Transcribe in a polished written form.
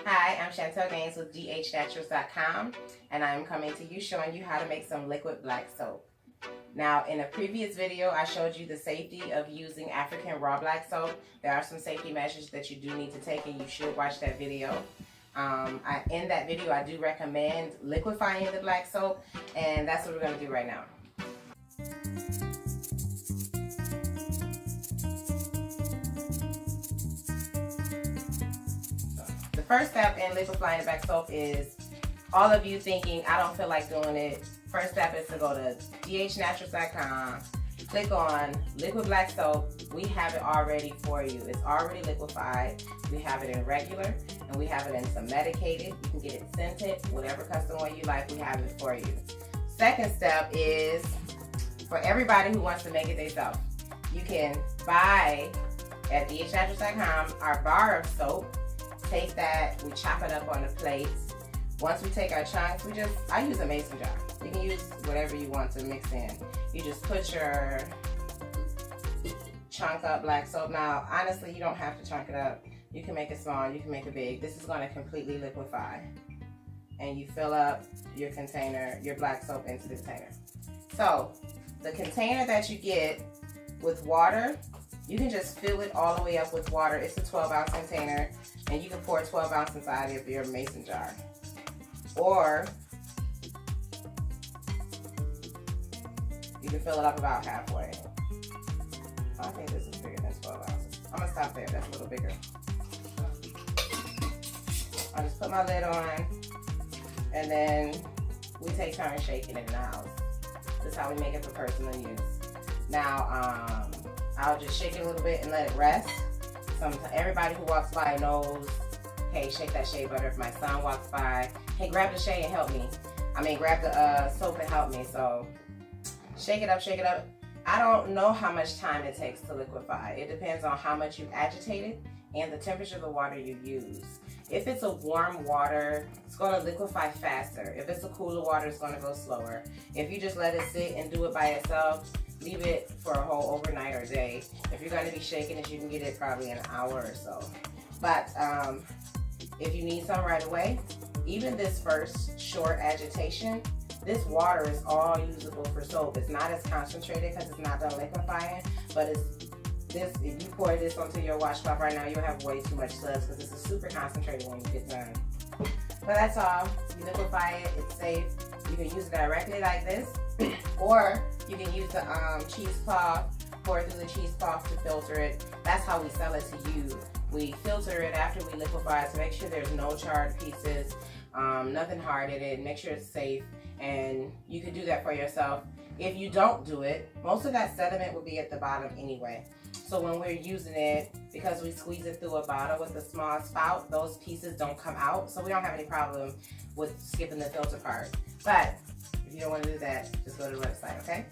Hi, I'm Chantel Gaines with dhnaturals.com, and I'm coming to you showing you how to make some liquid black soap. Now, in a previous video, I showed you the safety of using African raw black soap. There are some safety measures that you do need to take, and you should watch that video. In that video, I do recommend liquefying the black soap, and that's what we're going to do right now. The first step in liquefying the black soap is all of you thinking, I don't feel like doing it. First step is to go to dhnaturals.com, click on liquid black soap. We have it already for you. It's already liquefied. We have it in regular and we have it in some medicated. You can get it scented, whatever custom way you like, we have it for you. Second step is for everybody who wants to make it themselves. You can buy at dhnaturals.com our bar of soap. Take that, we chop it up on the plates. Once we take our chunks, I use a mason jar. You can use whatever you want to mix in. You just put your chunk up black soap. Now, honestly, you don't have to chunk it up. You can make it small, you can make it big. This is going to completely liquefy. And you fill up your container, your black soap into the container. So, the container that you get with water, you can just fill it all the way up with water. It's a 12-ounce container, and you can pour 12 ounces inside of your mason jar. Or you can fill it up about halfway. I think this is bigger than 12 ounces. I'm gonna stop there, that's a little bigger. I'll just put my lid on, and then we take turns shaking it in the house. This is how we make it for personal use. Now, I'll just shake it a little bit and let it rest. Everybody who walks by knows, hey, shake that shea butter. If my son walks by, hey, grab the shea and help me. Grab the soap and help me. So shake it up, shake it up. I don't know how much time it takes to liquefy. It depends on how much you've agitated and the temperature of the water you use. If it's a warm water, it's going to liquefy faster. If it's a cooler water, it's going to go slower. If you just let it sit and do it by itself, leave it for a whole overnight or day. If you're going to be shaking it, you can get it probably in an hour or so. But if you need some right away, even this first short agitation, this water is all usable for soap. It's not as concentrated because it's not done liquefying, but if you pour this onto your washcloth right now, you'll have way too much suds because this is super concentrated when you get done. But that's all. You liquefy it, it's safe. You can use it directly like this, or you can use the cheesecloth, pour it through the cheesecloth to filter it. That's how we sell it to you. We filter it after we liquefy it to make sure there's no charred pieces, nothing hard in it, make sure it's safe, and you can do that for yourself. If you don't do it, most of that sediment will be at the bottom anyway. So when we're using it, because we squeeze it through a bottle with a small spout, those pieces don't come out, so we don't have any problem with skipping the filter part. But if you don't want to do that, just go to the website, okay?